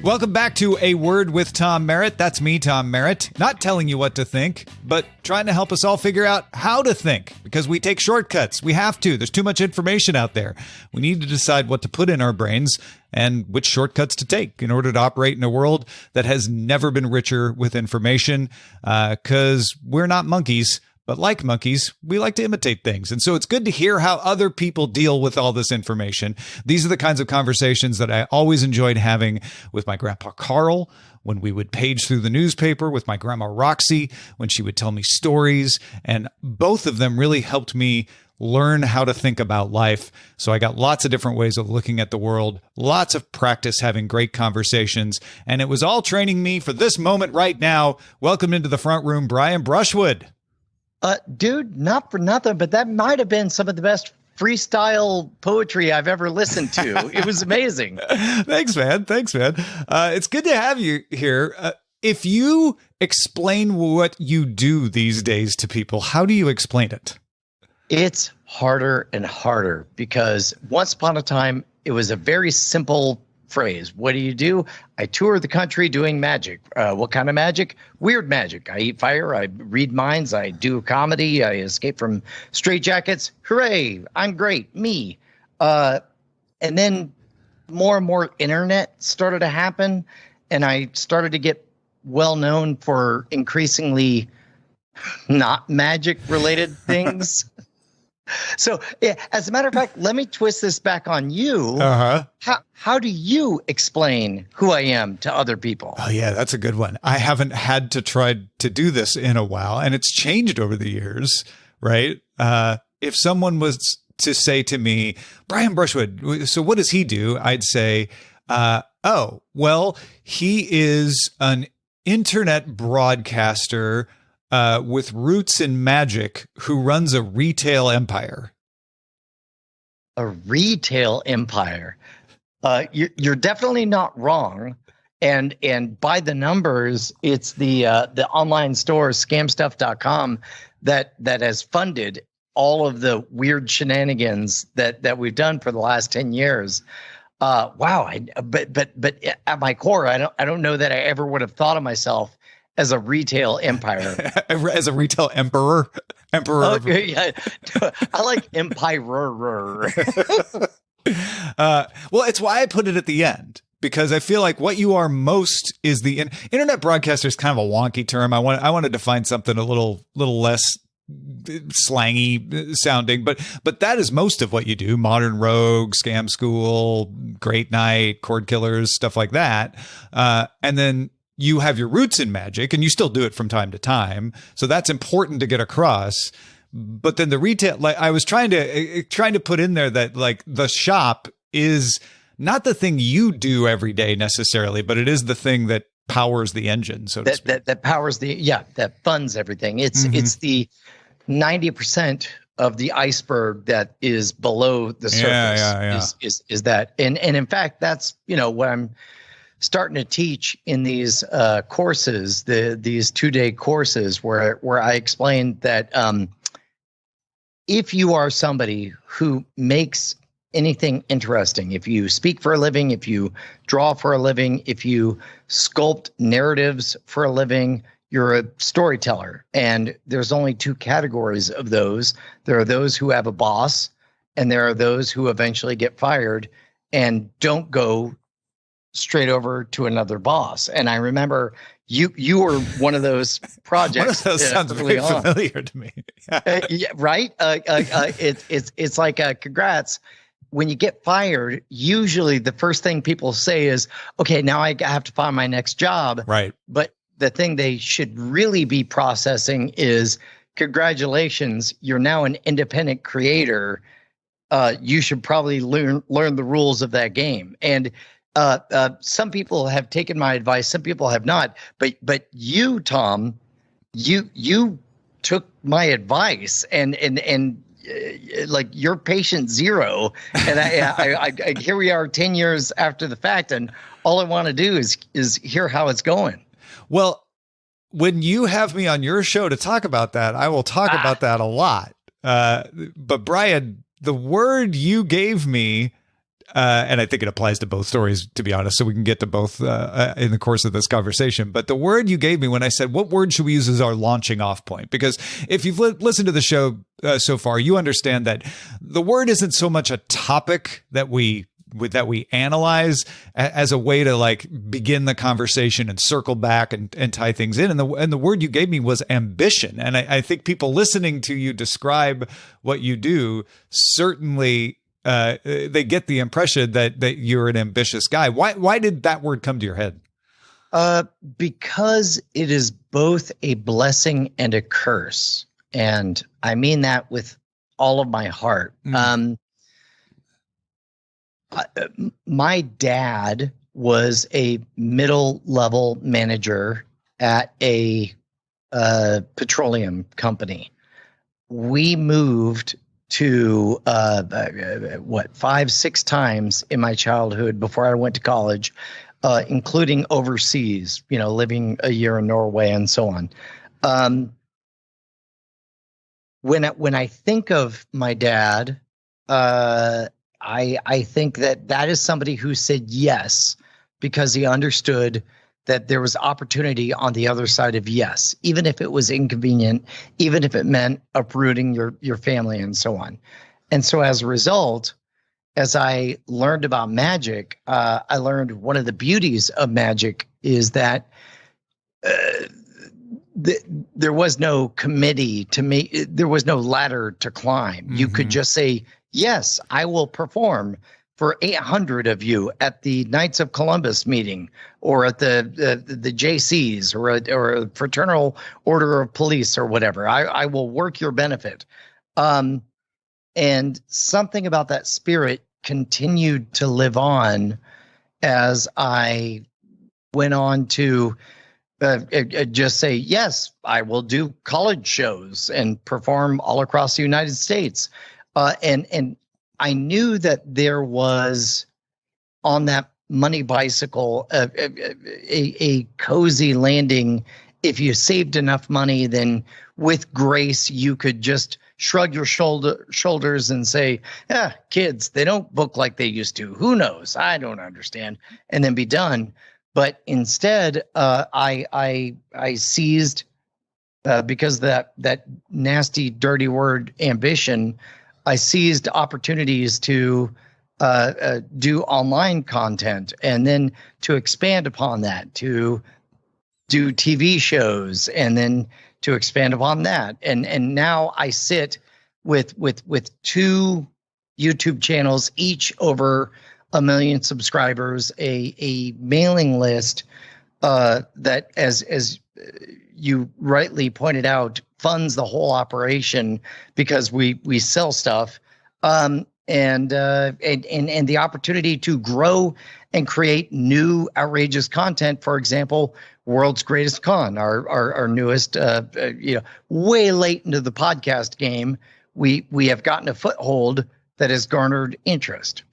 Welcome back to A Word with Tom Merritt. That's me, Tom Merritt. Not telling you what to think, but trying to help us all figure out how to think, because we take shortcuts. We have to. There's too much information out there. We need to decide what to put in our brains and which shortcuts to take in order to operate in a world that has never been richer with information, because we're not monkeys. But like monkeys, we like to imitate things. And so it's good to hear how other people deal with all this information. These are the kinds of conversations that I always enjoyed having with my grandpa Carl when we would page through the newspaper, with my grandma Roxy when she would tell me stories. And both of them really helped me learn how to think about life. So I got lots of different ways of looking at the world, lots of practice having great conversations. And it was all training me for this moment right now. Welcome into the front room, Brian Brushwood. Dude, not for nothing, but that might have been some of the best freestyle poetry I've ever listened to. It was amazing. Thanks, man. It's good to have you here. If you explain what you do these days to people, how do you explain it? It's harder and harder because once upon a time, it was a very simple phrase. What do? I tour the country doing magic. What kind of magic? Weird magic. I eat fire. I read minds. I do comedy. I escape from straitjackets. Hooray! I'm great. Me. And then more and more internet started to happen, and I started to get well known for increasingly not magic related things. So, yeah, as a matter of fact, let me twist this back on you. How do you explain who I am to other people? Oh, yeah, that's a good one. I haven't had to try to do this in a while, and it's changed over the years, right? If someone was to say to me, Brian Brushwood, so what does he do? I'd say, oh, well, he is an internet broadcaster with roots in magic, who runs a retail empire. A retail empire. You're definitely not wrong. And by the numbers, it's the online store scamstuff.com that has funded all of the weird shenanigans that we've done for the last 10 years. Wow. But at my core, I don't know that I ever would have thought of myself as a retail empire. As a retail emperor. Oh, yeah. I like emperor. Well, it's why I put it at the end, because I feel like what you are most is the internet broadcaster is kind of a wonky term. I wanted to find something a little less slangy sounding, but that is most of what you do. Modern Rogue, Scam School, Great Night, Cord Killers, stuff like that. And then you have your roots in magic, and you still do it from time to time. So that's important to get across. But then the retail, like I was trying to put in there that like the shop is not the thing you do every day necessarily, but it is the thing that powers the engine. So that powers that funds everything. It's the 90% of the iceberg that is below the surface. Is that, and in fact, that's what I'm starting to teach in these courses, these 2-day courses where I explain that if you are somebody who makes anything interesting, if you speak for a living, if you draw for a living, if you sculpt narratives for a living, you're a storyteller. And there's only 2 categories of those. There are those who have a boss, and there are those who eventually get fired and don't go straight over to another boss. And I remember you were one of those projects. One of those sounds very familiar to me. Yeah, right? It's like congrats. When you get fired, usually the first thing people say is, okay, now I have to find my next job. Right. But the thing they should really be processing is, congratulations, you're now an independent creator. You should probably learn the rules of that game. And some people have taken my advice, some people have not. But you, Tom, you took my advice and like you're patient zero. And I here we are 10 years after the fact, and all I want to do is hear how it's going. Well, when you have me on your show to talk about that, I will talk about that a lot. But Brian, the word you gave me, and I think it applies to both stories, to be honest, so we can get to both in the course of this conversation. But the word you gave me when I said, what word should we use as our launching off point? Because if you've listened to the show so far, you understand that the word isn't so much a topic that we analyze as a way to like begin the conversation and circle back and tie things in. And the word you gave me was ambition. And I think people listening to you describe what you do certainly they get the impression that you're an ambitious guy. Why did that word come to your head? Because it is both a blessing and a curse. And I mean that with all of my heart. My dad was a middle-level manager at a petroleum company. We moved to 5-6 times in my childhood before I went to college, including overseas, living a year in Norway and so on. When I think of my dad, I think that is somebody who said yes because he understood that there was opportunity on the other side of yes, even if it was inconvenient, even if it meant uprooting your family and so on. And so as a result, as I learned about magic, I learned one of the beauties of magic is that there was no committee to me. There was no ladder to climb. You could just say, yes, I will perform for 800 of you at the Knights of Columbus meeting or at the JCs or a Fraternal Order of Police or whatever. I will work your benefit. And something about that spirit continued to live on as I went on to just say, yes, I will do college shows and perform all across the United States. And I knew that there was on that money bicycle a cozy landing. If you saved enough money, then with grace, you could just shrug your shoulders and say, kids, they don't book like they used to. Who knows? I don't understand. And then be done. But instead, I seized, because that nasty, dirty word ambition, I seized opportunities to do online content and then to expand upon that, to do TV shows and then to expand upon that. And now I sit with 2 YouTube channels, each over 1 million subscribers, a mailing list that, as you rightly pointed out, funds the whole operation because we sell stuff, and the opportunity to grow and create new outrageous content. For example, World's Greatest Con, our newest, way late into the podcast game, we have gotten a foothold that has garnered interest.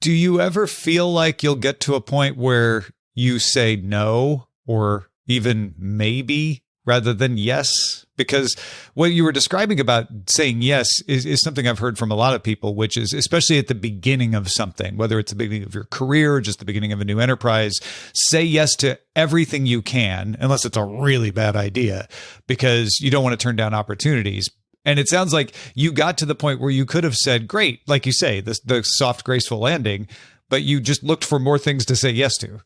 Do you ever feel like you'll get to a point where you say no or even maybe rather than yes? Because what you were describing about saying yes is something I've heard from a lot of people, which is especially at the beginning of something, whether it's the beginning of your career or just the beginning of a new enterprise, say yes to everything you can, unless it's a really bad idea, because you don't want to turn down opportunities. And it sounds like you got to the point where you could have said, great, like you say, the soft, graceful landing, but you just looked for more things to say yes to.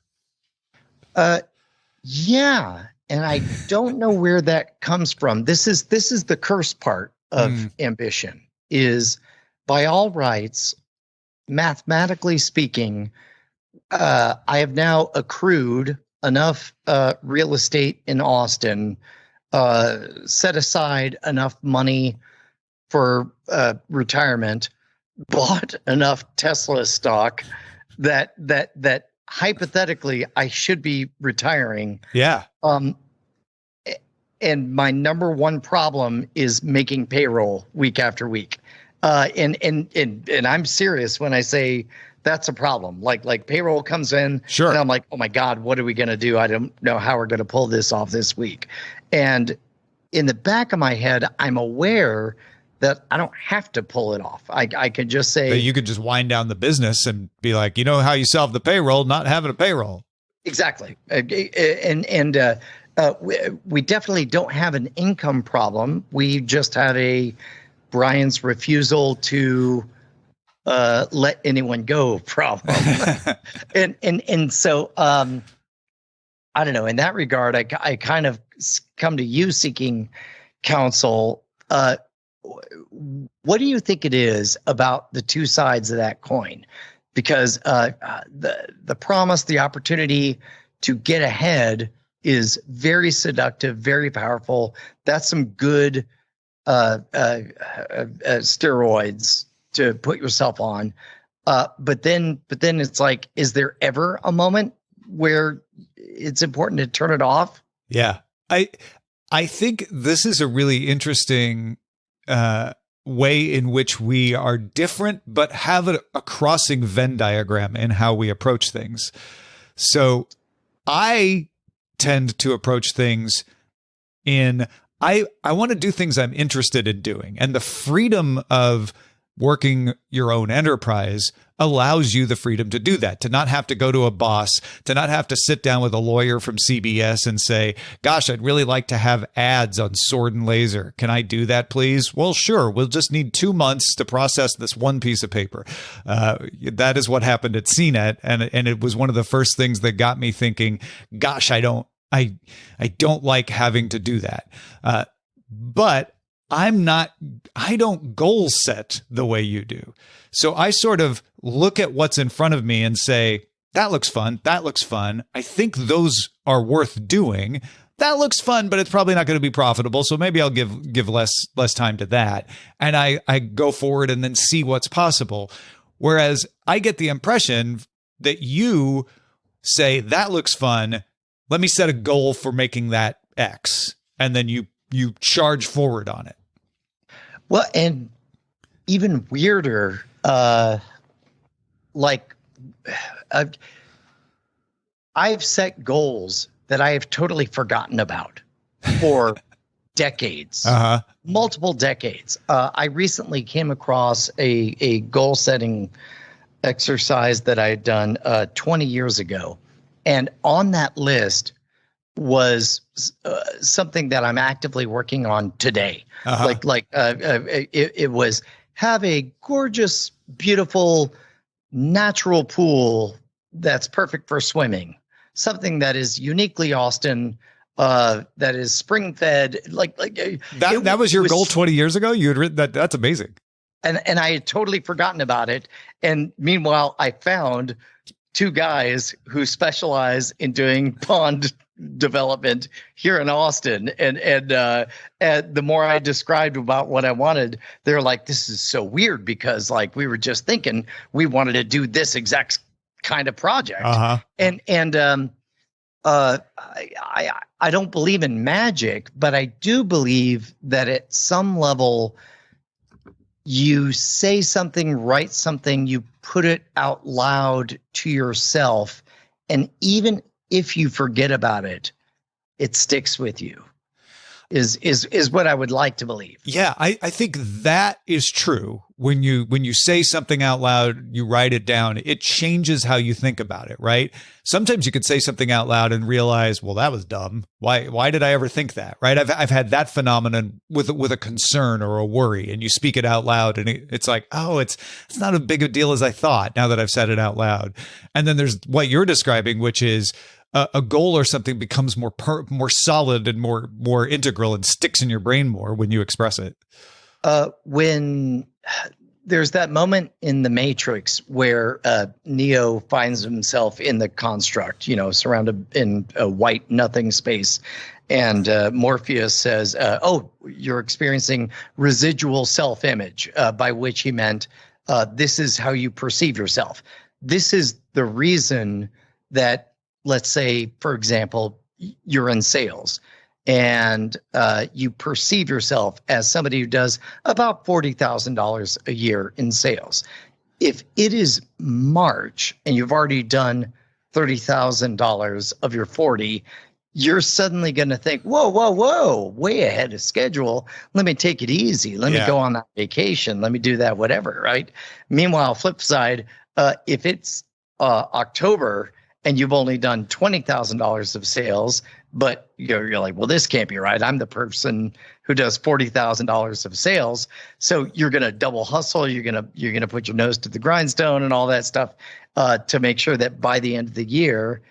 Yeah. And I don't know where that comes from. This is the curse part of ambition, is by all rights, mathematically speaking, I have now accrued enough real estate in Austin, set aside enough money for retirement, bought enough Tesla stock that hypothetically I should be retiring. Yeah. And my number one problem is making payroll week after week. And I'm serious when I say that's a problem. Like payroll comes in, sure, and I'm like, oh my God, what are we going to do? I don't know how we're going to pull this off this week. And in the back of my head, I'm aware that I don't have to pull it off. I could just say that you could just wind down the business and be like, you know how you solve the payroll, not having a payroll. Exactly. We definitely don't have an income problem. We just have a Brian's refusal to let anyone go problem. and so I don't know. In that regard, I kind of come to you seeking counsel. What do you think it is about the two sides of that coin? Because the promise, the opportunity to get ahead is very seductive, very powerful. That's some good steroids to put yourself on. But then it's like, is there ever a moment where it's important to turn it off? Yeah. I think this is a really interesting way in which we are different, but have a crossing Venn diagram in how we approach things. So I tend to approach things in, I want to do things I'm interested in doing. And the freedom of working your own enterprise allows you the freedom to do that, to not have to go to a boss, to not have to sit down with a lawyer from CBS and say, gosh, I'd really like to have ads on Sword and Laser. Can I do that, please? Well, sure. We'll just need 2 months to process this one piece of paper. That is what happened at CNET. And it was one of the first things that got me thinking, gosh, I don't like having to do that. But I don't goal set the way you do. So I sort of look at what's in front of me and say, that looks fun. That looks fun. I think those are worth doing. That looks fun, but it's probably not going to be profitable. So maybe I'll give less time to that. And I go forward and then see what's possible. Whereas I get the impression that you say, that looks fun. Let me set a goal for making that X. And then you charge forward on it. Well, and even weirder, I've set goals that I have totally forgotten about for decades, multiple decades. I recently came across a goal setting exercise that I had done 20 years ago. And on that list was something that I'm actively working on today. It was have a gorgeous, beautiful, natural pool that's perfect for swimming. Something that is uniquely Austin, that is spring fed. That was your goal 20 years ago. You had written that. That's amazing. And I had totally forgotten about it. And meanwhile, I found 2 guys who specialize in doing pond development here in Austin. And the more I described about what I wanted, they're like, this is so weird because we were just thinking we wanted to do this exact kind of project. I don't believe in magic, but I do believe that at some level you say something, write something, you put it out loud to yourself. And even if you forget about it, it sticks with you, is what I would like to believe. Yeah, I think that is true. When you say something out loud, you write it down, it changes how you think about it, right? Sometimes you could say something out loud and realize, well, that was dumb. Why did I ever think that, right? I've had that phenomenon with a concern or a worry, and you speak it out loud and it's like, oh, it's not as big a deal as I thought now that I've said it out loud. And then there's what you're describing, which is a goal or something becomes more solid and more integral and sticks in your brain more when you express it. When there's that moment in the Matrix where Neo finds himself in the construct, surrounded in a white nothing space, and Morpheus says, "Oh, you're experiencing residual self-image," by which he meant this is how you perceive yourself. This is the reason that, let's say, for example, you're in sales and you perceive yourself as somebody who does about $40,000 a year in sales. If it is March and you've already done $30,000 of your 40, you're suddenly going to think, whoa, whoa, whoa, way ahead of schedule. Let me take it easy. Let me go on that vacation. Let me do that, whatever, right? Meanwhile, flip side, if it's October and you've only done $20,000 of sales, but you're like, well, this can't be right. I'm the person who does $40,000 of sales. So you're going to double hustle. You're going to put your nose to the grindstone and all that stuff to make sure that by the end of the year,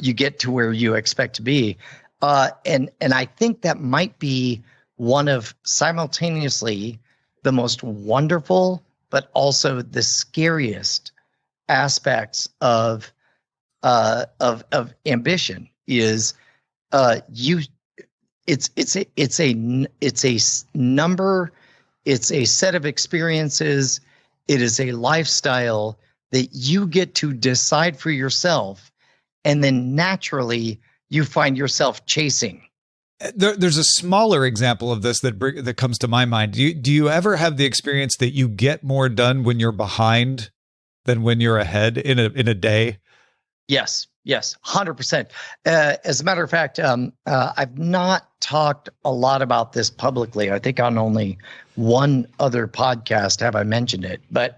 you get to where you expect to be. And I think that might be one of simultaneously the most wonderful, but also the scariest aspects of ambition is it's a number, it's a set of experiences, it is a lifestyle that you get to decide for yourself, and then naturally you find yourself chasing. There's a smaller example of this that comes to my mind. Do you ever have the experience that you get more done when you're behind than when you're ahead in a day? Yes, 100%. As a matter of fact, I've not talked a lot about this publicly. I think on only one other podcast have I mentioned it. But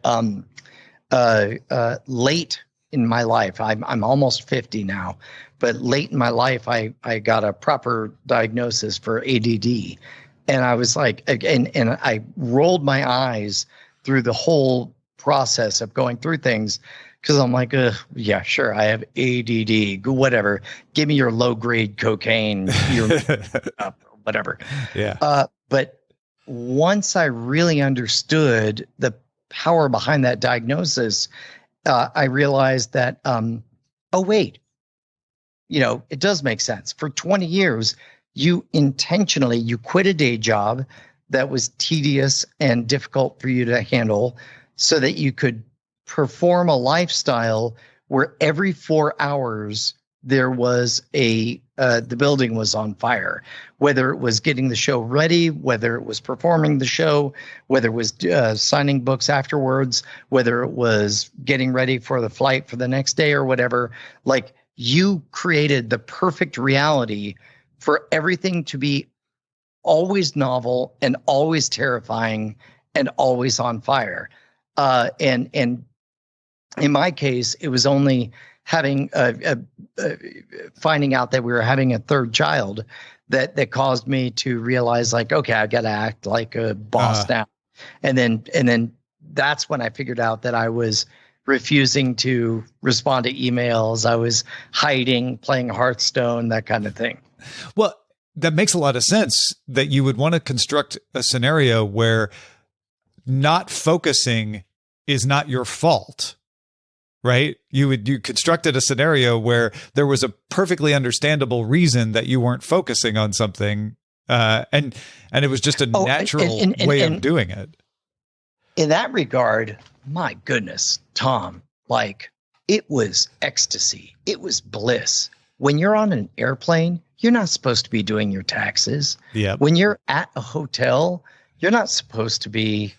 late in my life, I'm almost 50 now, but late in my life, I got a proper diagnosis for ADD. And I was like, and I rolled my eyes through the whole process of going through things. Because I'm like, yeah, sure, I have ADD, whatever. Give me your low-grade cocaine, your whatever. Yeah. But once I really understood the power behind that diagnosis, I realized that, oh, wait, it does make sense. For 20 years, you quit a day job that was tedious and difficult for you to handle so that you could perform a lifestyle where every 4 hours there was the building was on fire, whether it was getting the show ready, whether it was performing the show, whether it was signing books afterwards, whether it was getting ready for the flight for the next day or whatever. Like, you created the perfect reality for everything to be always novel and always terrifying and always on fire. And in my case, it was only having finding out that we were having a third child that caused me to realize, like, okay, I got to act like a boss now. And then that's when I figured out that I was refusing to respond to emails. I was hiding, playing Hearthstone, that kind of thing. Well, that makes a lot of sense that you would want to construct a scenario where not focusing is not your fault. Right? You constructed a scenario where there was a perfectly understandable reason that you weren't focusing on something, and it was just a natural way of doing it. In that regard, my goodness, Tom, like, it was ecstasy. It was bliss. When you're on an airplane, you're not supposed to be doing your taxes. Yeah. When you're at a hotel, you're not supposed to be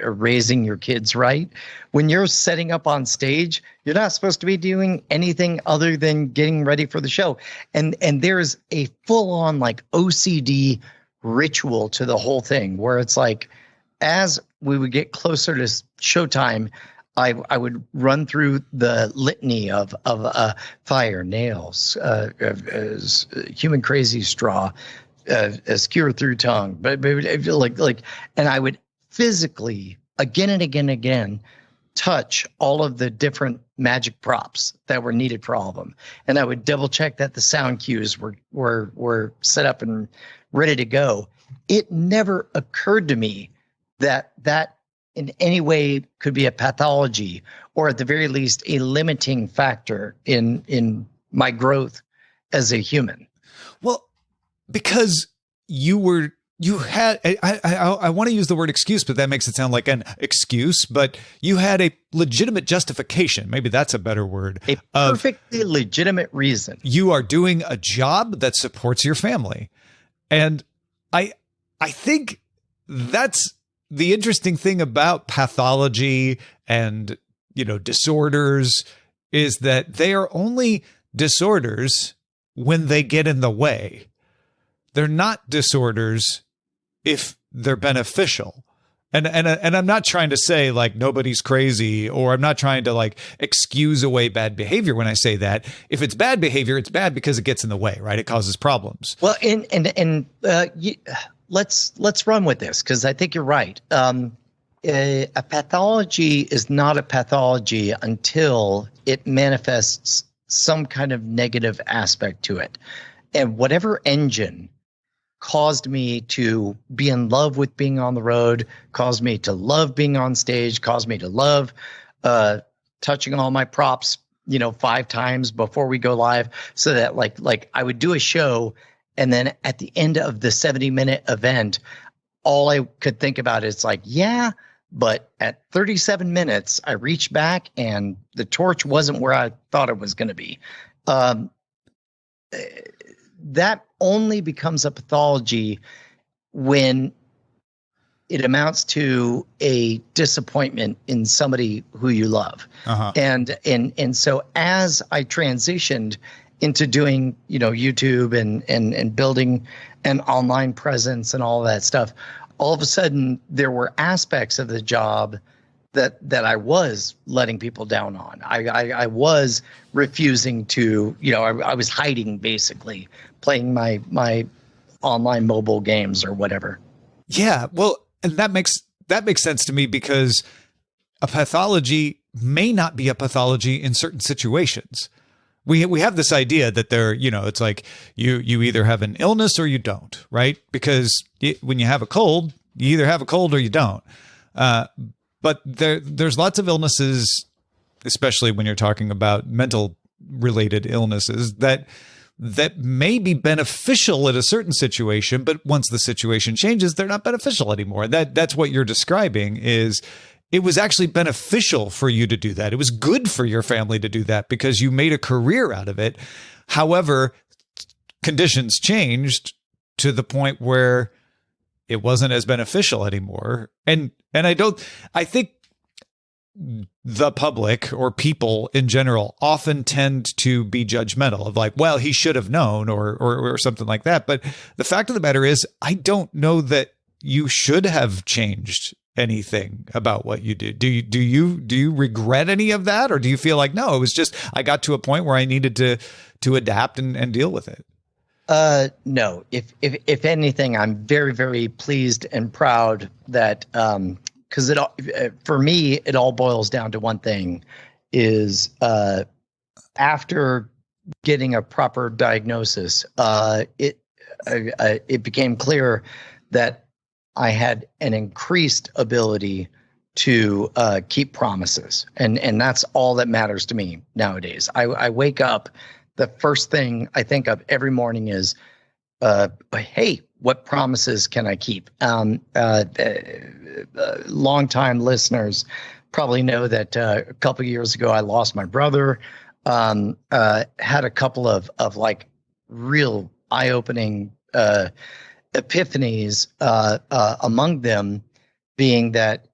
raising your kids right. When you're setting up on stage, you're not supposed to be doing anything other than getting ready for the show. And there's a full-on like OCD ritual to the whole thing, where it's like, as we would get closer to showtime, I would run through the litany of fire, nails, human crazy straw, skewer through tongue, but like, and I would physically again and again and again touch all of the different magic props that were needed for all of them, and I would double check that the sound cues were set up and ready to go. It never occurred to me that in any way could be a pathology, or at the very least a limiting factor in my growth as a human. Well, because you had, I want to use the word excuse, but that makes it sound like an excuse, but you had a legitimate justification. Maybe that's a better word. A perfectly legitimate reason. You are doing a job that supports your family. And I think that's the interesting thing about pathology and, disorders, is that they are only disorders when they get in the way. They're not disorders if they're beneficial. And I'm not trying to say like nobody's crazy, or I'm not trying to like excuse away bad behavior when I say that. If it's bad behavior, it's bad because it gets in the way, right? It causes problems. Well, let's run with this, because I think you're right. A pathology is not a pathology until it manifests some kind of negative aspect to it. And whatever engine caused me to be in love with being on the road, caused me to love being on stage, caused me to love touching all my props, 5 times before we go live, so that like I would do a show, and then at the end of the 70-minute event, all I could think about is like, yeah, but at 37 minutes, I reached back and the torch wasn't where I thought it was going to be. That only becomes a pathology when it amounts to a disappointment in somebody who you love. Uh-huh. And so as I transitioned into doing, YouTube and building an online presence and all that stuff, all of a sudden there were aspects of the job that I was letting people down on. I was refusing to, I was hiding, basically playing my online mobile games or whatever. Yeah. Well, and that makes sense to me, because a pathology may not be a pathology in certain situations. We have this idea that it's like you either have an illness or you don't, right? Because when you have a cold, you either have a cold or you don't. But there's lots of illnesses, especially when you're talking about mental related illnesses, that may be beneficial in a certain situation, but once the situation changes, they're not beneficial anymore. That's what you're describing. Is it was actually beneficial for you to do that. It was good for your family to do that because you made a career out of it. However, conditions changed to the point where it wasn't as beneficial anymore. And I think the public or people in general often tend to be judgmental of like, well, he should have known or something like that. But the fact of the matter is, I don't know that you should have changed anything about what you did. Do you regret any of that? Or do you feel like, no, it was just, I got to a point where I needed to adapt and deal with it? No, if anything, I'm very, very pleased and proud that, because for me, it all boils down to one thing: is after getting a proper diagnosis, it became clear that I had an increased ability to keep promises, and that's all that matters to me nowadays. I wake up. The first thing I think of every morning is, hey, what promises can I keep? Longtime listeners probably know that a couple of years ago, I lost my brother, had a couple of like real eye-opening epiphanies, among them being that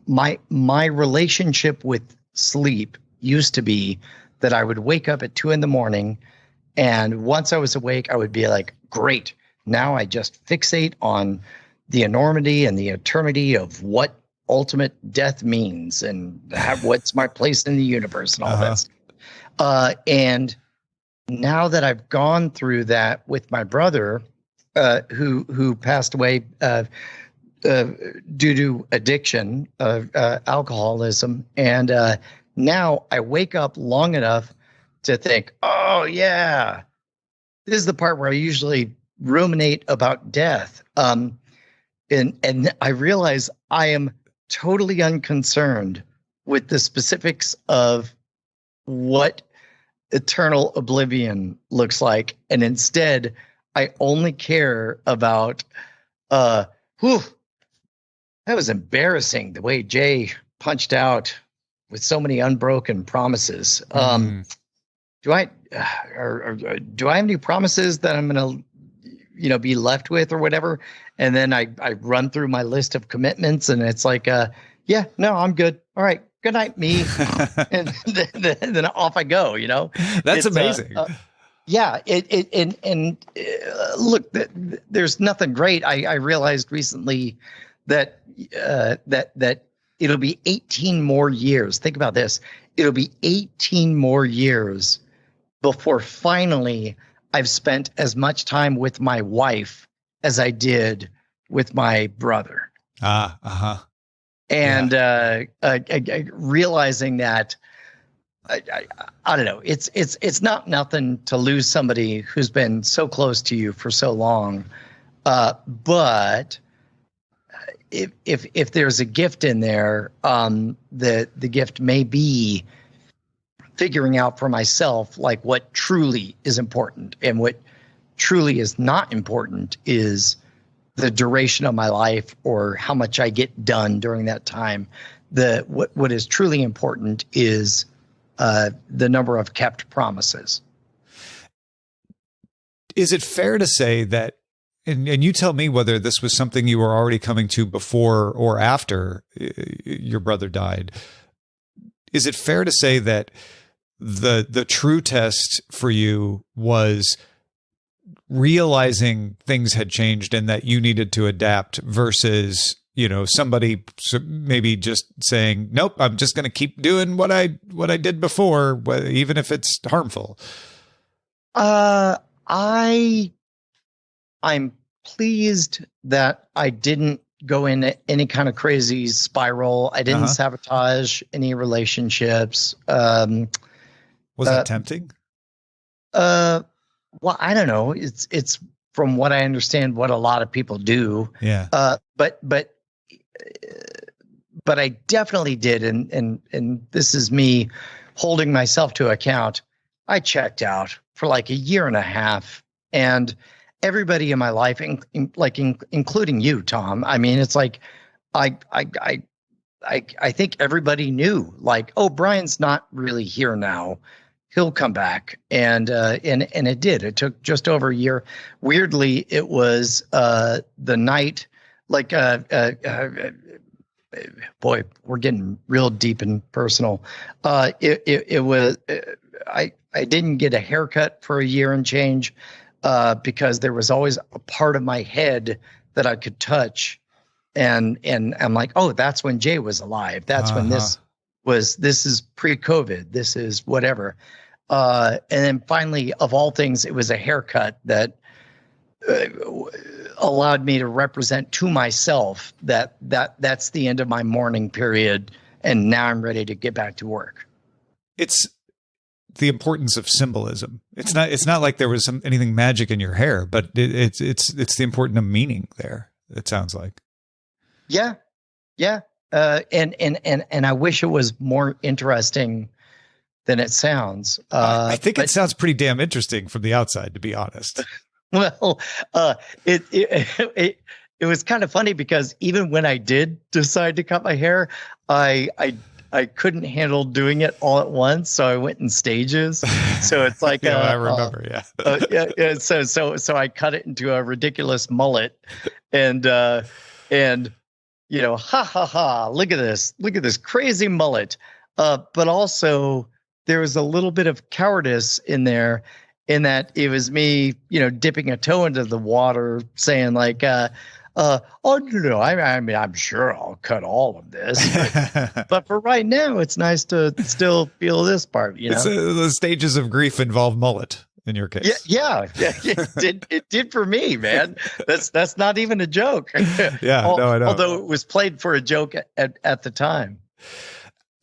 my relationship with sleep used to be that I would wake up at 2 a.m. and once I was awake, I would be like, great. Now I just fixate on the enormity and the eternity of what ultimate death means and what's my place in the universe and all that stuff. And now that I've gone through that with my brother, who passed away due to addiction of alcoholism, and now I wake up long enough to think, oh yeah, this is the part where I usually ruminate about death. And I realize I am totally unconcerned with the specifics of what eternal oblivion looks like. And instead, I only care about, that was embarrassing, the way Jay punched out with so many unbroken promises. Do I have any promises that I'm going to, be left with or whatever? And then I run through my list of commitments and it's like, yeah, no, I'm good. All right, good night, me. And then off I go, you know. That's amazing. Yeah. Look, there's nothing great. I realized recently that that it'll be 18 more years. Think about this. It'll be 18 more years before finally I've spent as much time with my wife as I did with my brother. And realizing that I don't know, it's not nothing to lose somebody who's been so close to you for so long. But if there's a gift in there, the gift may be figuring out for myself like what truly is important, and what truly is not important is the duration of my life or how much I get done during that time. What is truly important is the number of kept promises. Is it fair to say that, and you tell me whether this was something you were already coming to before or after your brother died, is it fair to say that the true test for you was realizing things had changed and that you needed to adapt versus, you know, somebody maybe just saying, nope, I'm just going to keep doing what I did before, even if it's harmful? I'm pleased that I didn't go into any kind of crazy spiral. I didn't sabotage any relationships. Was that tempting? Well, I don't know. It's from what I understand, what a lot of people do. Yeah. But I definitely did. And this is me holding myself to account. I checked out for like a year and a half, and everybody in my life, including you, Tom. I mean, it's like, I think everybody knew, like, oh, Brian's not really here now. He'll come back, and it did. It took just over a year. Weirdly, it was the night, like, boy, we're getting real deep and personal. It was I didn't get a haircut for a year and change because there was always a part of my head that I could touch, and I'm like, oh, that's when Jay was alive. That's when this is pre-COVID. This is whatever. And then finally, of all things, it was a haircut that allowed me to represent to myself that's the end of my mourning period, and now I'm ready to get back to work. It's the importance of symbolism. It's not like there was anything magic in your hair, but it's the importance of meaning there. It sounds like. Yeah. And I wish it was more interesting than it sounds. I think it sounds pretty damn interesting from the outside, to be honest. Well, it was kind of funny because even when I did decide to cut my hair, I couldn't handle doing it all at once, so I went in stages. So it's like, I remember, yeah. So I cut it into a ridiculous mullet, and you know, ha ha ha! Look at this crazy mullet. But also there was a little bit of cowardice in there, in that it was me, you know, dipping a toe into the water, saying like, oh, no, I mean, I'm sure I'll cut all of this, but for right now, it's nice to still feel this part, you know. The stages of grief involve mullet in your case. Yeah. It did for me, man. That's not even a joke. Yeah, no, I know. Although it was played for a joke at the time.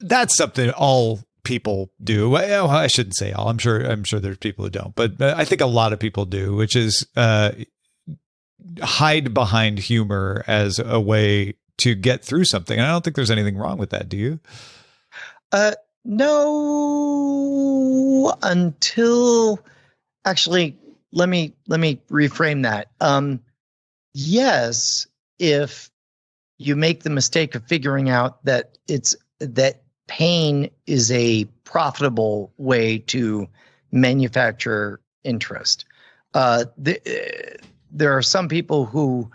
That's something all people do. Well, I shouldn't say all. I'm sure there's people who don't, but I think a lot of people do, which is hide behind humor as a way to get through something. And I don't think there's anything wrong with that. Do you? No, until actually, let me reframe that. Yes, if you make the mistake of figuring out that that pain is a profitable way to manufacture interest. There are some people who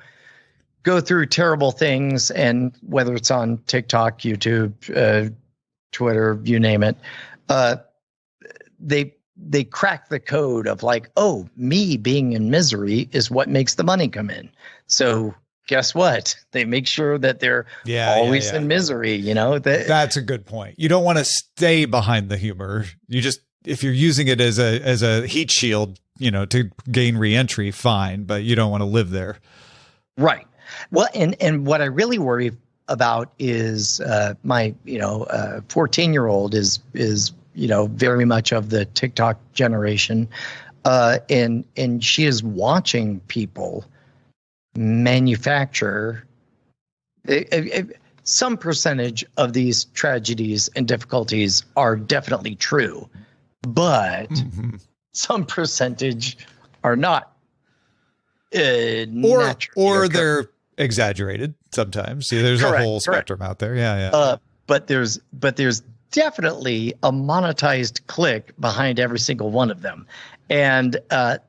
go through terrible things, and whether it's on TikTok, YouTube, Twitter, you name it. They crack the code of like, oh, me being in misery is what makes the money come in. So guess what? They make sure that they're always in misery. You know, that's a good point. You don't want to stay behind the humor. You just, if you're using it as a heat shield, you know, to gain reentry, fine, but you don't want to live there. Right. Well, and what I really worry about is my 14-year-old is very much of the TikTok generation, and she is watching people manufacture some percentage of these tragedies and difficulties are definitely true, but some percentage are not. Or they're exaggerated sometimes. See, there's a whole spectrum out there. Yeah. But there's definitely a monetized click behind every single one of them, and that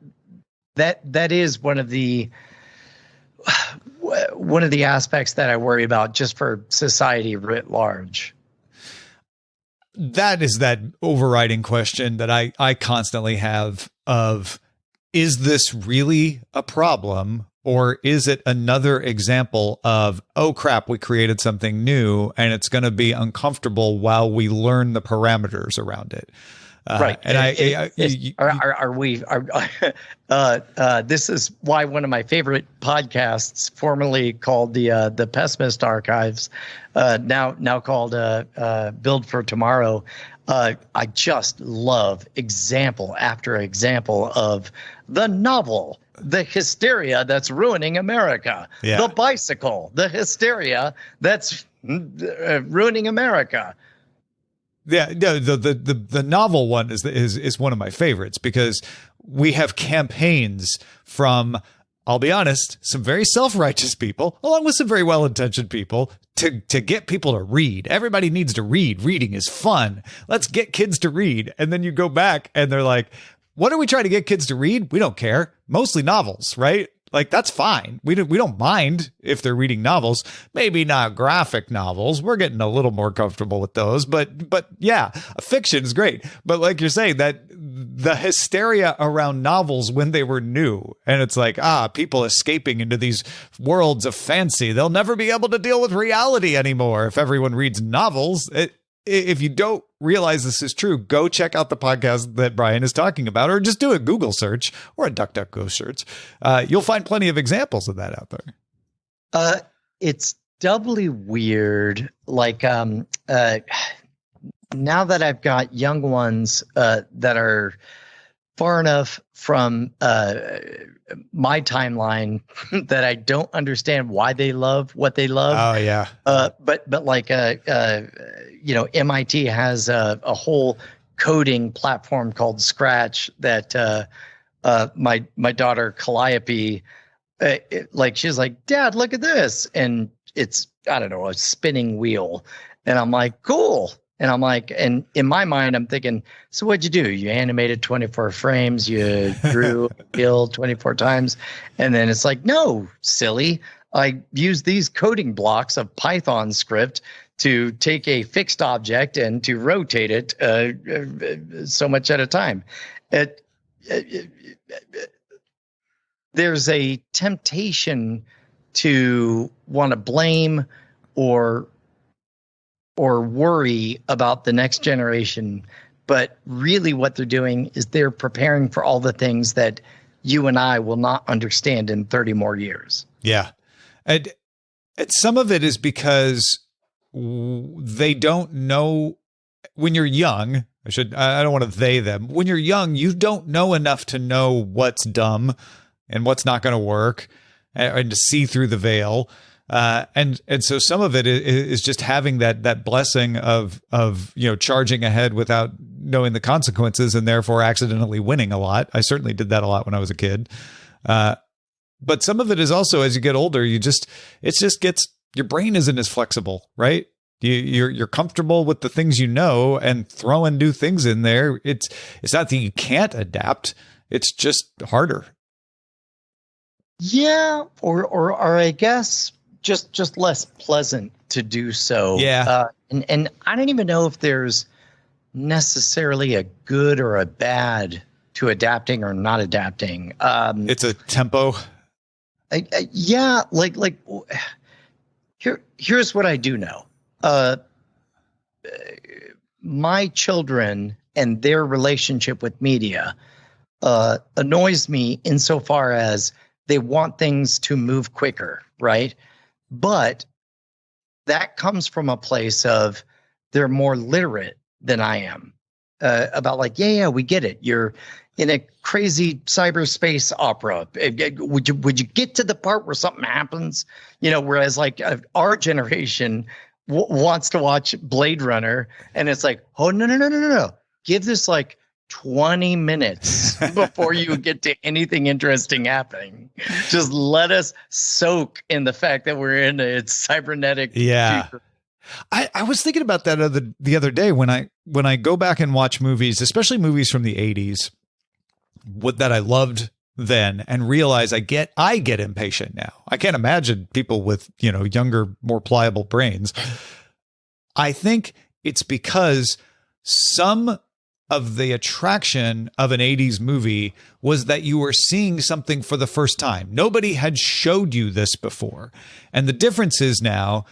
is one of the aspects that I worry about just for society writ large. That is that overriding question that I constantly have of, is this really a problem? Or is it another example of, oh crap, we created something new and it's going to be uncomfortable while we learn the parameters around it? Right. And this is why one of my favorite podcasts, formerly called the Pessimist Archives, now called Build for Tomorrow. I just love example after example of the novel, the hysteria that's ruining America, the bicycle, the hysteria that's ruining America. Yeah, no, the novel one is one of my favorites because we have campaigns from, I'll be honest, some very self-righteous people, along with some very well-intentioned people, to get people to read. Everybody needs to read. Reading is fun. Let's get kids to read. And then you go back and they're like, what are we trying to get kids to read? We don't care. Mostly novels, right? Like, that's fine. We don't mind if they're reading novels, maybe not graphic novels. We're getting a little more comfortable with those, but yeah, fiction is great. But like you're saying, that the hysteria around novels when they were new, and it's like, people escaping into these worlds of fancy. They'll never be able to deal with reality anymore if everyone reads novels. If you don't realize this is true, go check out the podcast that Brian is talking about, or just do a Google search or a DuckDuckGo search. You'll find plenty of examples of that out there. It's doubly weird. Like now that I've got young ones that are far enough from my timeline that I don't understand why they love what they love. Oh yeah. But like MIT has a whole coding platform called Scratch that my daughter Calliope, she's like, Dad, look at this, and it's, I don't know, a spinning wheel, and I'm like, cool. And I'm like, and in my mind, I'm thinking, so what'd you do? You animated 24 frames, you drew wheel 24 times. And then it's like, no, silly. I use these coding blocks of Python script to take a fixed object and to rotate it so much at a time. There's a temptation to want to blame or worry about the next generation. But really what they're doing is they're preparing for all the things that you and I will not understand in 30 more years. Yeah. And some of it is because they don't know when you're young. I don't want to they them. When you're young, you don't know enough to know what's dumb and what's not going to work and to see through the veil. And so some of it is just having that blessing of charging ahead without knowing the consequences and therefore accidentally winning a lot. I certainly did that a lot when I was a kid. But some of it is also, as you get older, your brain isn't as flexible, right? You're comfortable with the things you know, and throwing new things in there. It's not that you can't adapt. It's just harder. Yeah. Or I guess just less pleasant to do so. Yeah. And I don't even know if there's necessarily a good or a bad to adapting or not adapting. It's a tempo. Yeah, here's what I do know. My children and their relationship with media annoys me insofar as they want things to move quicker, right? But that comes from a place of they're more literate than I am about like, yeah, we get it. You're in a crazy cyberspace opera. Would you get to the part where something happens? Whereas like our generation wants to watch Blade Runner, and it's like, oh no. Give this like 20 minutes before you get to anything interesting happening. Just let us soak in the fact that we're in a cybernetic future. I was thinking about that the other day when I go back and watch movies, especially movies from the 80s, that I loved then, and realize I get impatient now. I can't imagine people with, younger, more pliable brains. I think it's because some of the attraction of an 80s movie was that you were seeing something for the first time. Nobody had showed you this before. And the difference is now,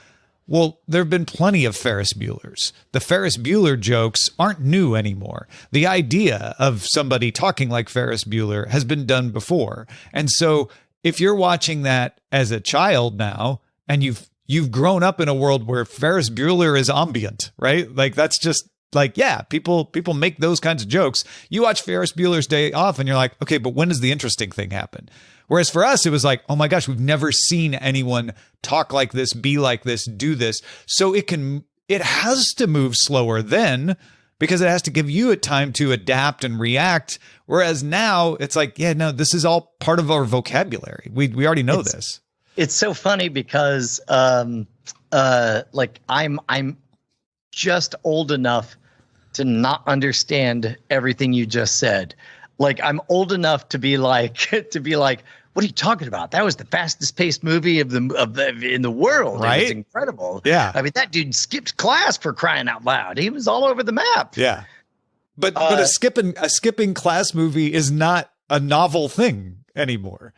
well, there have been plenty of Ferris Buellers. The Ferris Bueller jokes aren't new anymore. The idea of somebody talking like Ferris Bueller has been done before. And so if you're watching that as a child now, and you've grown up in a world where Ferris Bueller is ambient, right? Like that's just like, yeah, people make those kinds of jokes. You watch Ferris Bueller's Day Off and you're like, okay, but when does the interesting thing happen? Whereas for us, it was like, oh my gosh, we've never seen anyone talk like this, be like this, do this. So it has to move slower then, because it has to give you a time to adapt and react. Whereas now it's like, yeah, no, this is all part of our vocabulary. We already know this. It's so funny because like I'm just old enough to not understand everything you just said. Like I'm old enough to be like, what are you talking about? That was the fastest paced movie in the world. Right? It was incredible. Yeah. I mean, that dude skipped class for crying out loud. He was all over the map. Yeah. But a skipping class movie is not a novel thing anymore.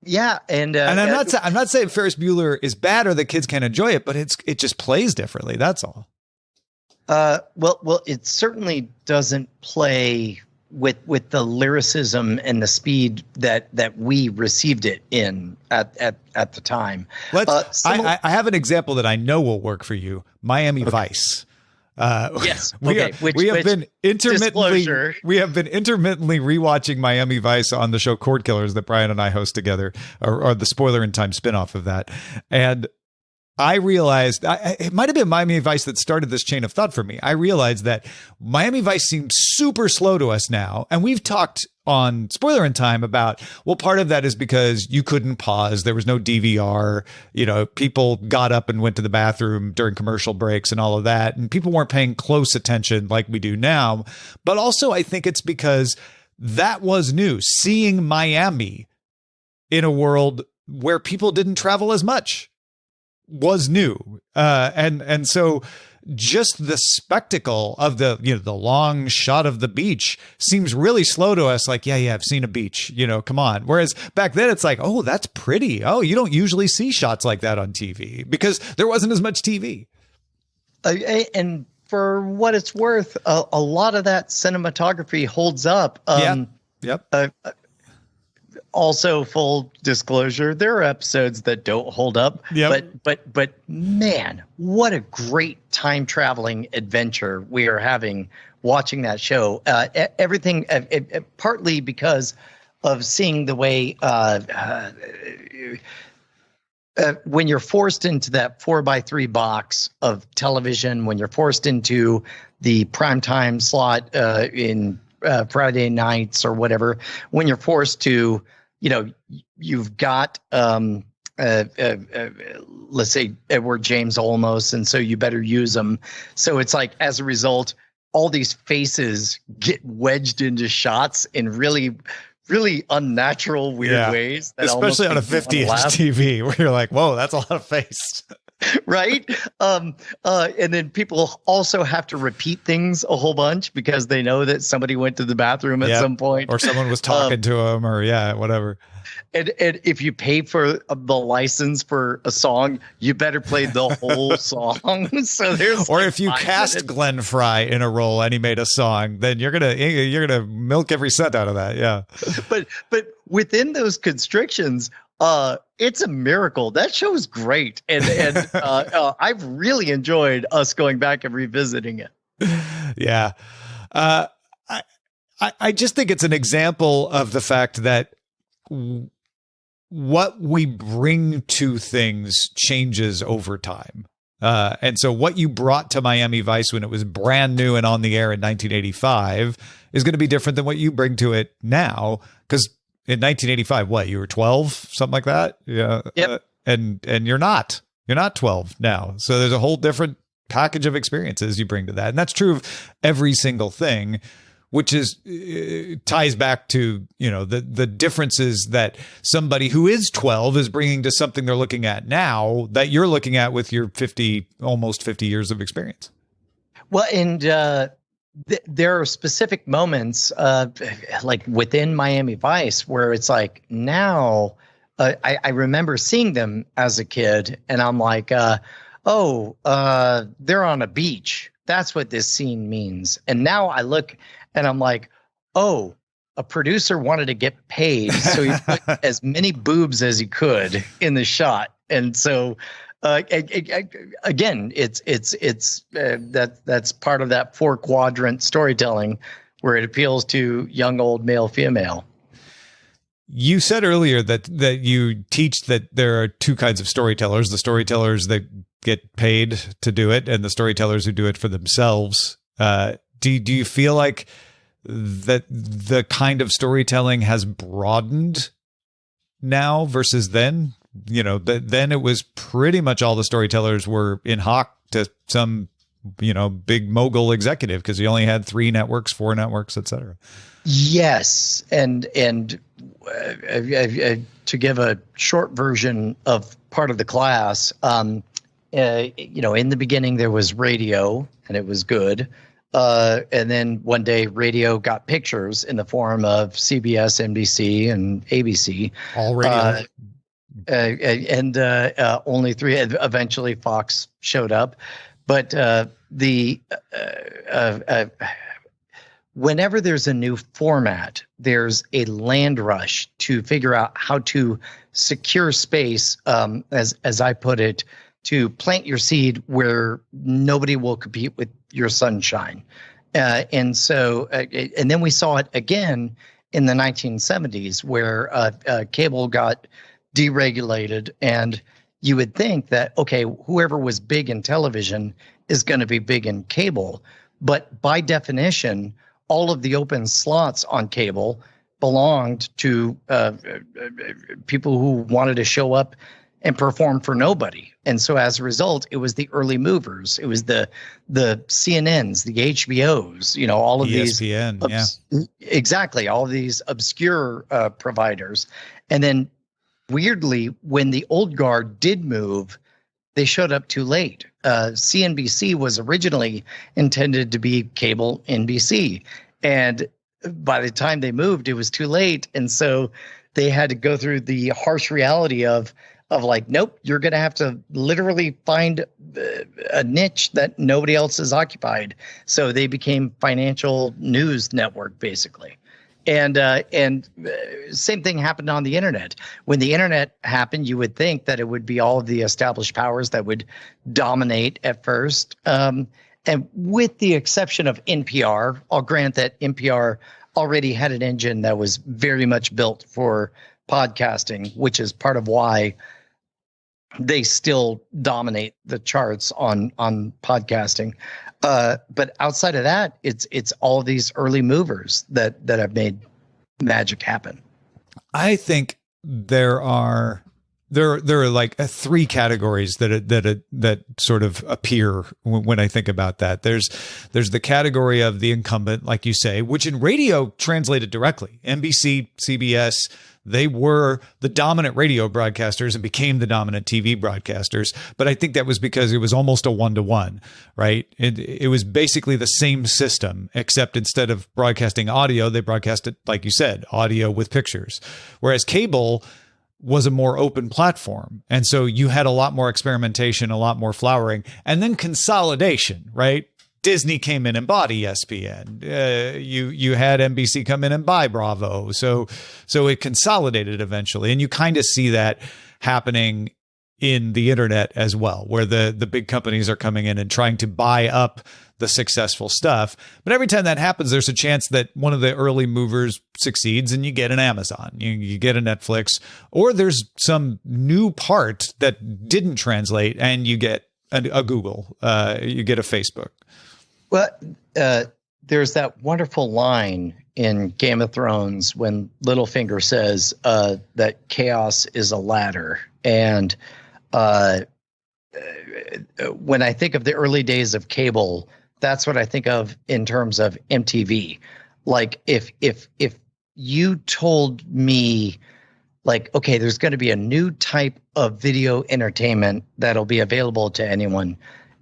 Yeah, and I'm not saying Ferris Bueller is bad or that kids can't enjoy it, but it just plays differently. That's all. Well, it certainly doesn't play with the lyricism and the speed that we received it in at the time. I have an example that I know will work for you. Miami Vice. Yes. We have been intermittently rewatching Miami Vice on the show Cord Killers that Brian and I host together, or the Spoiler in Time spinoff of that. And I realized it might have been Miami Vice that started this chain of thought for me. I realized that Miami Vice seems super slow to us now. And we've talked on Spoiler in Time about, well, part of that is because you couldn't pause. There was no DVR. People got up and went to the bathroom during commercial breaks and all of that. And people weren't paying close attention like we do now. But also, I think it's because that was new. Seeing Miami in a world where people didn't travel as much was new. And so just the spectacle of the long shot of the beach seems really slow to us. Like, yeah, I've seen a beach, come on. Whereas back then it's like, oh, that's pretty. Oh, you don't usually see shots like that on TV because there wasn't as much TV. And for what it's worth, a lot of that cinematography holds up. Yep. Also, full disclosure, there are episodes that don't hold up. Yep. But man, what a great time traveling adventure we are having watching that show. Everything, partly because of seeing the way when you're forced into that 4x3 box of television, when you're forced into the primetime slot in Friday nights or whatever, when you're forced to, you've got, let's say Edward James Olmos, and so you better use them. So it's like, as a result, all these faces get wedged into shots in really, really unnatural, weird ways. That especially on a 50-inch TV where you're like, whoa, that's a lot of face. Right. And then people also have to repeat things a whole bunch because they know that somebody went to the bathroom at some point. Or someone was talking to them or whatever. And if you pay for the license for a song, you better play the whole song. So there's or if you cast Glenn Fry in a role and he made a song, then you're gonna milk every cent out of that. Yeah. But within those constrictions, it's a miracle. That show is great, and I've really enjoyed us going back and revisiting it. Yeah, I just think it's an example of the fact that what we bring to things changes over time. And so what you brought to Miami Vice when it was brand new and on the air in 1985 is going to be different than what you bring to it now. Because in 1985, what, you were 12, something like that? Yeah. Yep. And you're not 12 now. So there's a whole different package of experiences you bring to that. And that's true of every single thing, which is ties back to, the differences that somebody who is 12 is bringing to something they're looking at now that you're looking at with your almost 50 years of experience. Well, and there are specific moments like within Miami Vice where it's like now I remember seeing them as a kid and I'm like, they're on a beach. That's what this scene means. And now I look and I'm like, oh, a producer wanted to get paid, so he put as many boobs as he could in the shot. And so, again, that's part of that 4-quadrant storytelling where it appeals to young, old, male, female. You said earlier that you teach that there are two kinds of storytellers: the storytellers that get paid to do it, and the storytellers who do it for themselves. Do you feel like that the kind of storytelling has broadened now versus then? Then it was pretty much all the storytellers were in hock to some, big mogul executive because he only had 3 networks, 4 networks, et cetera. Yes. And to give a short version of part of the class, in the beginning there was radio and it was good. And then one day radio got pictures in the form of CBS, NBC, and ABC. All radio. And only 3. Eventually Fox showed up. But whenever there's a new format, there's a land rush to figure out how to secure space, as I put it, to plant your seed where nobody will compete with your sunshine. And then we saw it again in the 1970s where cable got deregulated, and you would think that, okay, whoever was big in television is going to be big in cable. But by definition, all of the open slots on cable belonged to people who wanted to show up and perform for nobody. And so as a result, it was the early movers. It was the CNNs, the HBOs, all of ESPN, these. Exactly. All of these obscure providers. And then weirdly, when the old guard did move, they showed up too late. CNBC was originally intended to be cable NBC. And by the time they moved, it was too late. And so they had to go through the harsh reality of like, nope, you're going to have to literally find a niche that nobody else has occupied. So they became financial news network, basically. And same thing happened on the internet. When the internet happened, you would think that it would be all of the established powers that would dominate at first. And with the exception of NPR, I'll grant that NPR already had an engine that was very much built for podcasting, which is part of why they still dominate the charts on podcasting. But outside of that, it's all these early movers that have made magic happen. I think there are there are like three categories that sort of appear when I think about that. There's the category of the incumbent, like you say, which in radio translated directly. NBC, CBS, they were the dominant radio broadcasters and became the dominant TV broadcasters. But I think that was because it was almost a 1-to-1, right? It was basically the same system, except instead of broadcasting audio, they broadcasted, like you said, audio with pictures. Whereas cable was a more open platform. And so you had a lot more experimentation, a lot more flowering, and then consolidation, right? Disney came in and bought ESPN. You had NBC come in and buy Bravo. So it consolidated eventually. And you kind of see that happening in the internet as well, where the big companies are coming in and trying to buy up the successful stuff. But every time that happens, there's a chance that one of the early movers succeeds and you get an Amazon, you get a Netflix, or there's some new part that didn't translate and you get a Google, you get a Facebook. Well, there's that wonderful line in Game of Thrones when Littlefinger says that chaos is a ladder. And when I think of the early days of cable, that's what I think of in terms of MTV. Like if you told me, like, okay, there's going to be a new type of video entertainment that'll be available to anyone,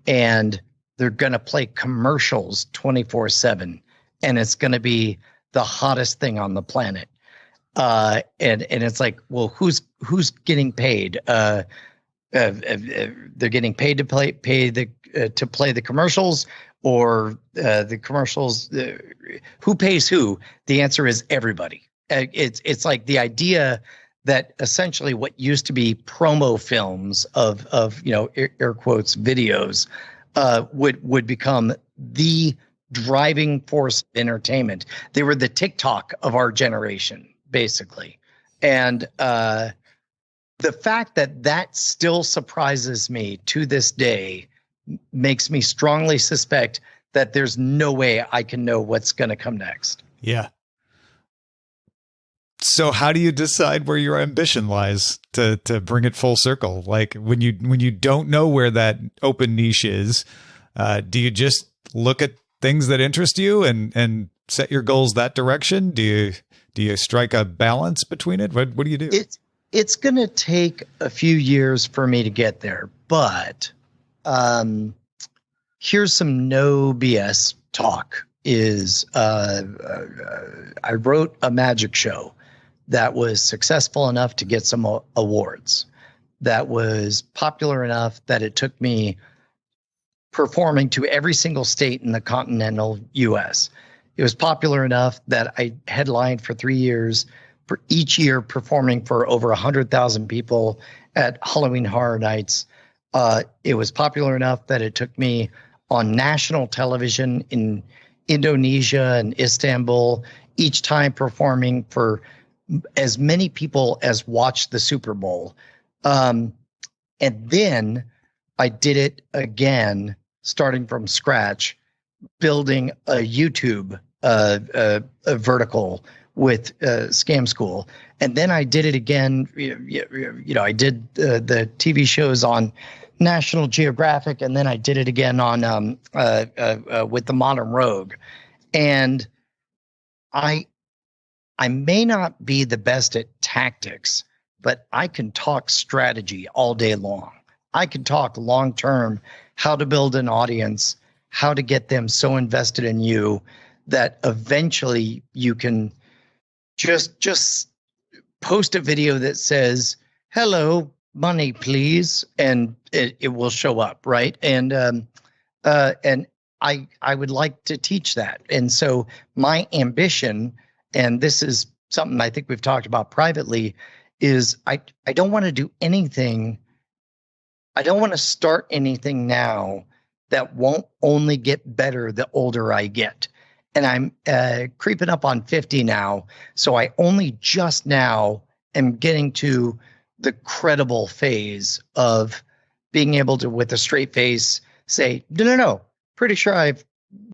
and they're going to play commercials 24/7, and it's going to be the hottest thing on the planet. And it's like, well, who's getting paid? They're getting paid to play the commercials, or the commercials. Who pays who? The answer is everybody. It's like the idea that essentially what used to be promo films of air quotes videos would become the driving force of entertainment. They were the TikTok of our generation, basically. And the fact that still surprises me to this day makes me strongly suspect that there's no way I can know what's going to come next. Yeah. So how do you decide where your ambition lies to bring it full circle? Like when you don't know where that open niche is, do you just look at things that interest you and set your goals that direction? Do you strike a balance between it? What do you do? It's going to take a few years for me to get there, but here's some no BS talk. I wrote a magic show that was successful enough to get some awards, that was popular enough that it took me performing to every single state in the continental U.S. It was popular enough that I headlined for 3 years, for each year performing for over 100,000 people at Halloween Horror Nights. It was popular enough that it took me on national television in Indonesia and Istanbul, each time performing for as many people as watched the Super Bowl. And then I did it again, starting from scratch, building a YouTube a vertical with Scam School. And then I did it again. I did the TV shows on National Geographic, and then I did it again on with the Modern Rogue. And I may not be the best at tactics, but I can talk strategy all day long. I can talk long term, how to build an audience, how to get them so invested in you that eventually you can just post a video that says, "Hello, money, please," and it will show up, right? And I would like to teach that. And so my ambition, and this is something I think we've talked about privately, is I don't want to do anything. I don't want to start anything now that won't only get better the older I get. And I'm creeping up on 50 now. So I only just now am getting to the credible phase of being able to, with a straight face, say, no, pretty sure I've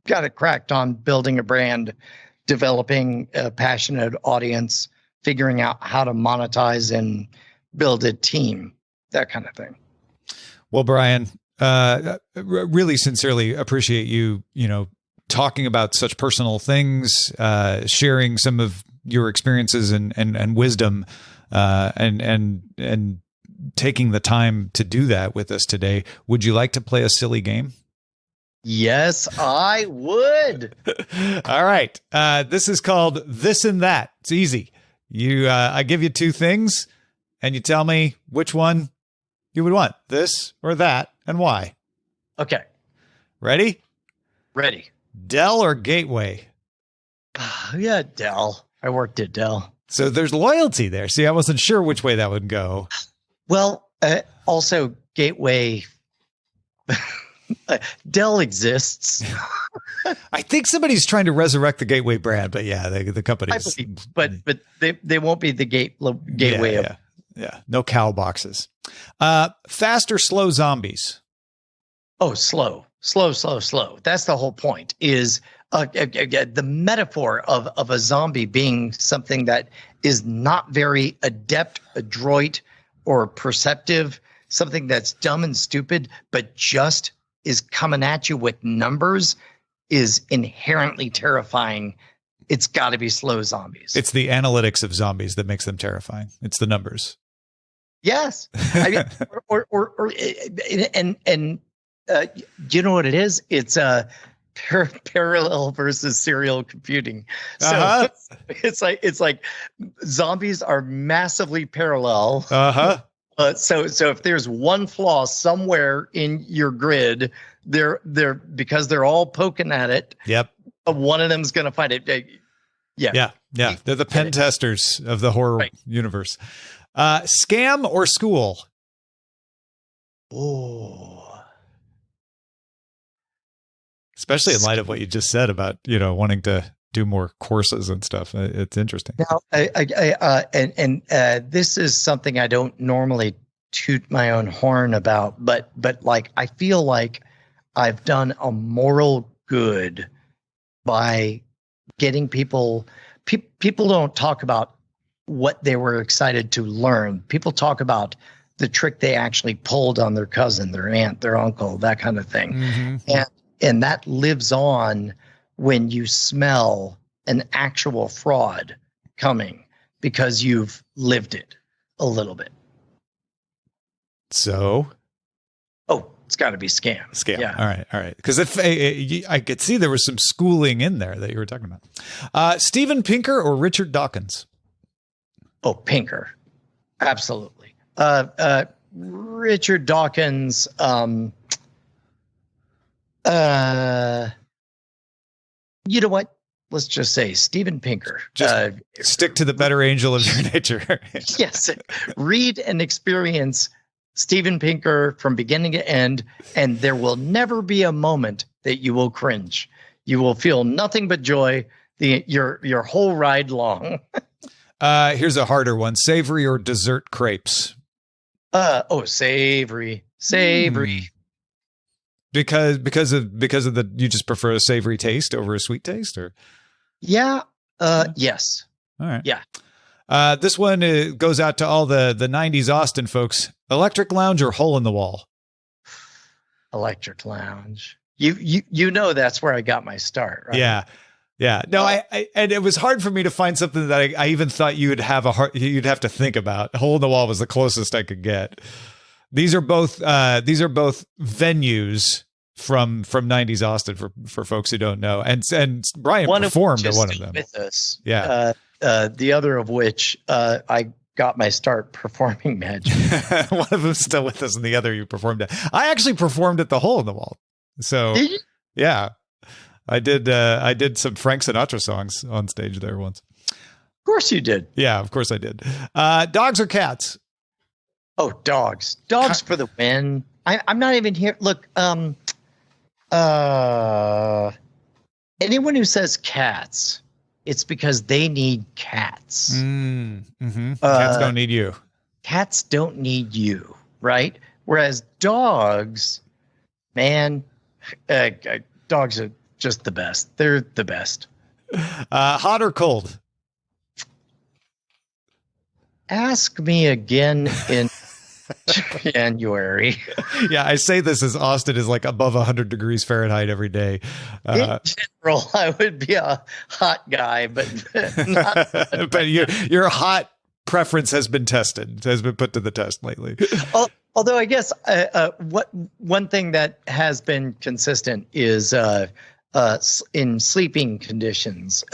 got it cracked on building a brand, developing a passionate audience, figuring out how to monetize in build a team, that kind of thing. Well, Brian, really sincerely appreciate you, talking about such personal things, sharing some of your experiences and wisdom, and taking the time to do that with us today. Would you like to play a silly game? Yes, I would. All right. This is called This and That. It's easy. I give you two things and you tell me which one you would want, this or that, and why. Okay. Ready? Ready. Dell or Gateway? Yeah, Dell. I worked at Dell. So there's loyalty there. See, I wasn't sure which way that would go. Well, also Gateway. Dell exists. I think somebody's trying to resurrect the Gateway brand, but yeah, the company's. But they won't be the Gateway. Yeah. No cow boxes. Fast or slow zombies? Oh, slow. That's the whole point. Is the metaphor of a zombie being something that is not very adept, adroit, or perceptive, something that's dumb and stupid, but just is coming at you with numbers, is inherently terrifying. It's got to be slow zombies. It's the analytics of zombies that makes them terrifying. It's the numbers. Yes. You know what it is? It's parallel versus serial computing. So it's like zombies are massively parallel. So if there's one flaw somewhere in your grid, they're because they're all poking at it. Yep. One of them's going to find it. Yeah. They're the pen testers of the horror universe. Scam or school? Oh. Especially in light of what you just said about, wanting to do more courses and stuff. It's interesting. Now, this is something I don't normally toot my own horn about, but like I feel like I've done a moral good by getting people. People don't talk about what they were excited to learn. People talk about the trick they actually pulled on their cousin, their aunt, their uncle, that kind of thing. Mm-hmm. And that lives on when you smell an actual fraud coming because you've lived it a little bit. So? Oh, it's got to be scam. Yeah. All right. Because I could see there was some schooling in there that you were talking about. Steven Pinker or Richard Dawkins? Oh, Pinker. Absolutely. Richard Dawkins, you know what? Let's just say Steven Pinker. Just stick to the better angel of your nature. Yes. Read and experience Steven Pinker from beginning to end, and there will never be a moment that you will cringe. You will feel nothing but joy your whole ride long. Here's a harder one. Savory or dessert crepes? Savory. Because of the you just prefer a savory taste over a sweet taste, or? Yeah. Yes. All right. Yeah. This one goes out to all the 90s Austin folks. Electric Lounge or Hole in the Wall? Electric Lounge. You know that's where I got my start, right? Yeah. No, I and it was hard for me to find something that I even thought you'd have to think about. Hole in the Wall was the closest I could get. These are both venues from 90s Austin for folks who don't know. And Brian performed at one of them with us. Yeah. The other of which I got my start performing magic. One of them's still with us and the other you performed at. I actually performed at the Hole in the Wall. So did you? Yeah. I did some Frank Sinatra songs on stage there once. Of course you did. Yeah, of course I did. Dogs or cats? Oh, dogs. Dogs for the win. I'm not even here. Look, anyone who says cats, it's because they need cats. Mm-hmm. Cats don't need you. Cats don't need you, right? Whereas dogs, man, dogs are just the best. They're the best. Hot or cold? Ask me again in January. Yeah, I say this as Austin is like above 100 degrees Fahrenheit every day. In general, I would be a hot guy, but not. But your hot preference has been tested, has been put to the test lately. Although I guess one thing that has been consistent is in sleeping conditions.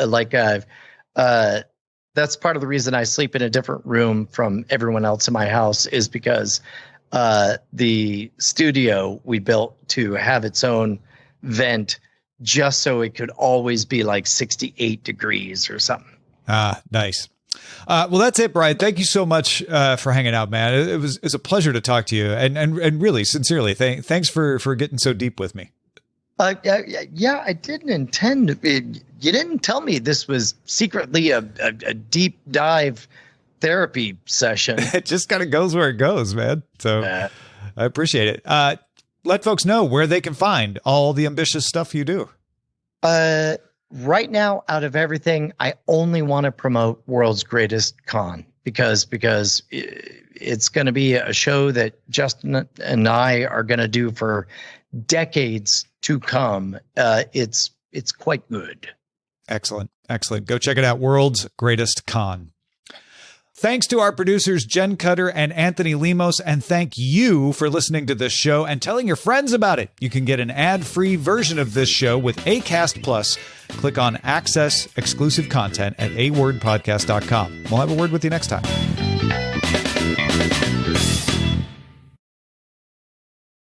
That's part of the reason I sleep in a different room from everyone else in my house is because the studio we built to have its own vent just so it could always be like 68 degrees or something. Ah, nice. Well, that's it, Brian. Thank you so much for hanging out, man. It was a pleasure to talk to you, and really, sincerely, thanks for getting so deep with me. Yeah, I didn't intend. You didn't tell me this was secretly a deep dive therapy session. It just kind of goes where it goes, man. So I appreciate it. Let folks know where they can find all the ambitious stuff you do. Right now, out of everything, I only want to promote World's Greatest Con because it's going to be a show that Justin and I are going to do for decades to come. It's quite good. Excellent. Go check it out. World's Greatest Con. Thanks to our producers, Jen Cutter and Anthony Lemos, and thank you for listening to this show and telling your friends about it. You can get an ad-free version of this show with Acast Plus. Click on Access Exclusive Content at awordpodcast.com. We'll have a word with you next time.